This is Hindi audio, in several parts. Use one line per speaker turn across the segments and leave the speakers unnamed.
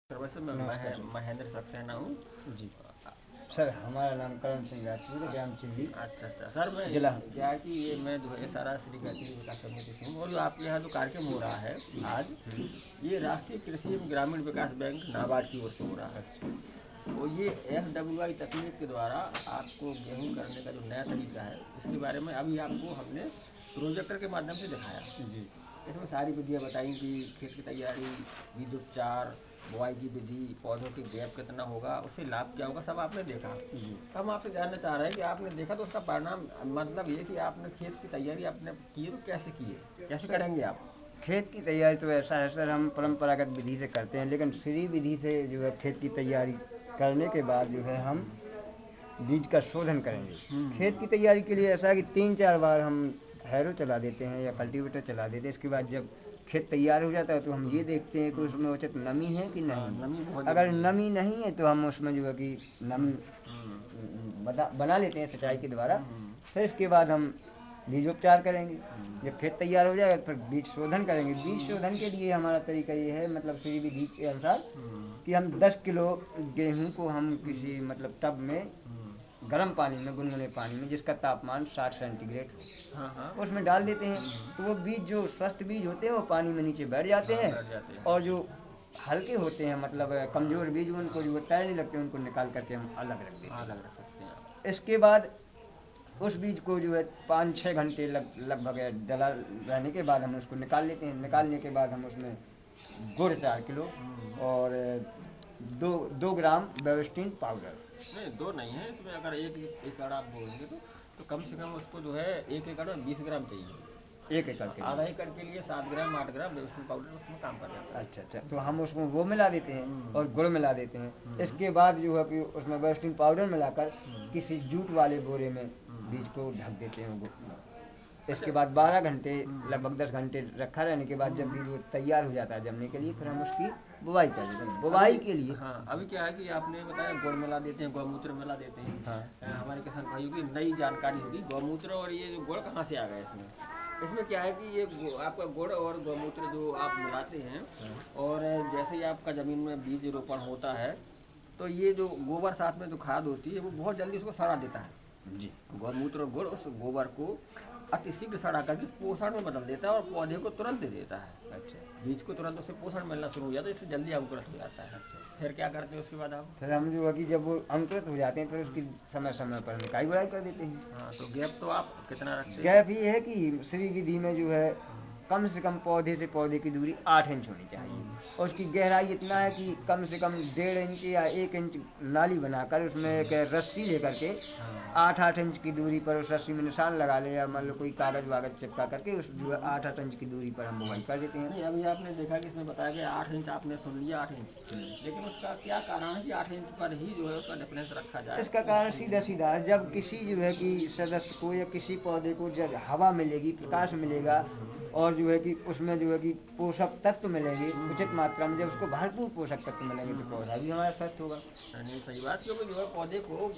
सर वैसे मैं
नमस्कार
महेंद्र सक्सेना हूँ।
जी। सर हमारा नाम करण सिंह राजपूत है, ग्राम चिल्ली,
अच्छा अच्छा सर, मैं
जिला।
क्या है कि ये मैं जो है सारा श्री गायत्री विकास समिति से हूँ, और जो आपके यहाँ जो कार्यक्रम हो रहा है आज, ये राष्ट्रीय कृषि एवं ग्रामीण विकास बैंक नाबार्ड की ओर से हो रहा है।
अच्छा।
तो ये FWI तकनीक के द्वारा आपको गेहूं करने का जो नया तरीका है, इसके बारे में अभी आपको हमने प्रोजेक्टर के माध्यम से दिखाया।
जी।
इसमें सारी विधियाँ बताई कि खेत की तैयारी, बीज उपचार, बुआई की विधि, पौधों की गैप कितना होगा, उससे लाभ क्या होगा, सब आपने देखा।
जी।
तो हम आपसे जानना चाह रहे हैं कि आपने देखा तो उसका परिणाम, मतलब ये कि आपने खेत की तैयारी आपने की तो कैसे की है, कैसे
सर
करेंगे आप?
खेत की तैयारी तो ऐसा है सर, हम परंपरागत विधि से करते हैं, लेकिन श्री विधि से जो है खेत की तैयारी करने के बाद जो है हम बीज का शोधन करेंगे। खेत की तैयारी के लिए ऐसा है कि 3-4 बार हम हैरो चला देते हैं या कल्टीवेटर चला देते हैं। इसके बाद जब खेत तैयार हो जाता है तो हम ये देखते हैं कि उसमें उचित नमी है कि
हाँ,
नहीं
नमी बहुत
है। अगर
जरूरी है।
नमी नहीं है तो हम उसमें जो है कि नमी बना लेते हैं सिंचाई के द्वारा। फिर इसके बाद हम बीजोपचार करेंगे। जब खेत तैयार हो जाएगा फिर बीज शोधन करेंगे। बीज शोधन के लिए हमारा तरीका ये है, मतलब श्री विधि के अनुसार, कि हम 10 किलो गेहूं को हम किसी मतलब टब में गर्म पानी में, गुनगुने पानी में, जिसका तापमान 60 सेंटीग्रेड
हाँ हाँ।
हो, उसमें डाल देते हैं। तो वो बीज, जो स्वस्थ बीज होते हैं, वो पानी में नीचे बैठ जाते
हाँ,
हैं।
बैठ जाते हैं।
और जो हल्के होते हैं, मतलब कमज़ोर बीज, उनको जो तैरने लगते हैं, उनको निकाल करके हम अलग रख देते
हाँ,
हैं।
अलग रख सकते हैं आप।
इसके बाद उस बीज को जो है 5-6 घंटे लगभग डला रहने के बाद हम उसको निकाल लेते हैं। निकालने के बाद हम उसमें गुड़ 4 किलो और 2 ग्राम बेबिस्टिन पाउडर।
नहीं, दो नहीं है इसमें, अगर एक एकड़ आप बोएंगे तो कम से कम उसको जो है 1 एकड़ में 20 ग्राम चाहिए।
1 एकड़ के
आधा
लिए।
एकड़ के लिए 7 ग्राम 8 ग्राम बेबस्टिन पाउडर उसमें काम कर जाता है।
अच्छा अच्छा, तो हम उसमें वो मिला देते हैं और
हम्म।
गुड़ मिला देते हैं।
हम्म।
इसके बाद जो है कि उसमें बेबिस्टिन पाउडर मिलाकर
हम्म।
किसी जूट वाले बोरे में बीज
हम्म।
को ढक देते हैं।
अच्छा।
इसके बाद 12 घंटे,
हम्म।
लगभग 10 घंटे रखा रहने के बाद जब बीज वो तैयार हो जाता है जमने के लिए, फिर हम उसकी बुवाई कर देते हैं।
अभी,
बुवाई के लिए।
हाँ अभी क्या है कि आपने बताया गुड़ मिला देते हैं, गौमूत्र मिला देते हैं।
हाँ।
हमारे किसान भाइयों की नई जानकारी होगी, गौमूत्र और ये जो गुड़ कहाँ से आ गया इसमें। इसमें क्या है कि ये आपका गुड़ और गौमूत्र जो आप मिलाते हैं, और जैसे ही आपका ज़मीन में बीज रोपण होता है, तो ये जो गोबर साथ में जो खाद होती है वो बहुत जल्दी उसको सड़ा देता है।
जी।
गौमूत्र और गुड़ उस गोबर को अतिशीघ्र सड़ा करके पोषण में बदल देता है और पौधे को तुरंत दे देता है।
अच्छा
बीज को तुरंत उससे पोषण मिलना शुरू हो जाता है, इससे जल्दी अंकुरित हो जाता है।
अच्छा।
फिर क्या करते हैं उसके बाद आप?
फिर हम जो है कि जब वो अंकुरित हो जाते हैं, फिर उसकी समय समय पर निकाई गुड़ाई कर देते हैं।
हाँ, तो गैप तो आप कितना रखते हैं?
गैप ये है कि श्री विधि में जो है कम से कम पौधे से पौधे की दूरी 8 इंच होनी चाहिए। और उसकी गहराई इतना है कि कम से कम 1.5 इंच या 1 इंच नाली बनाकर उसमें एक रस्सी लेकर के
हाँ।
8-8 इंच की दूरी पर उस रस्सी में निशान लगा ले, या मान लो कोई कागज वागज चिपका करके उस जो है 8-8 इंच की दूरी पर हम बुवाई कर देते हैं।
नहीं, अभी आपने देखा कि इसमें बताया गया 8 इंच, आपने सुन लिया 8 इंच, लेकिन उसका क्या कारण है कि 8 इंच पर ही जो है उसका डिफरेंस रखा जाए?
इसका कारण सीधा सीधा है, जब किसी जो है कि सदस्य को या किसी पौधे को जब हवा मिलेगी, प्रकाश मिलेगा, और जो है कि उसमें जो है कि पोषक तत्व मिलेंगे उचित मात्रा में, जब उसको भरपूर पोषक तत्व मिलेंगे तो पौधा भी हमारा स्वस्थ होगा।
नहीं, सही बात, क्योंकि जो है पौधे को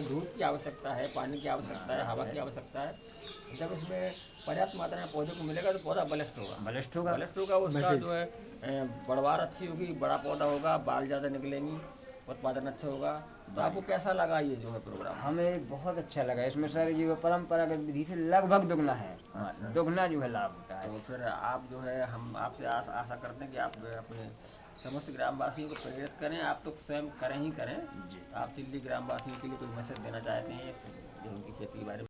धूप की आवश्यकता है, पानी की आवश्यकता है, हवा की आवश्यकता है। जब इसमें पर्याप्त मात्रा में पौधे को मिलेगा तो पौधा बलिष्ठ होगा।
बलिष्ठ होगा।
बलिष्ठ होगा, उसका जो है बढ़वार अच्छी होगी, बड़ा पौधा होगा, बाल ज़्यादा निकलेंगी, उत्पादन अच्छा होगा। तो आपको कैसा लगा ये जो है प्रोग्राम?
हमें बहुत अच्छा लगा। इसमें सर जो परंपरागत विधि से लगभग दुगना है,
अच्छा।
दुगना जो है लाभ होता है।
तो फिर आप जो है, हम आपसे आशा करते हैं कि आप अपने समस्त ग्रामवासियों को प्रेरित करें। आप तो स्वयं करें ही करें,
जी।
तो आप चिल्ली ग्रामवासियों के लिए कोई मैसेज देना चाहते हैं इस गेहूँ की खेती के बारे में?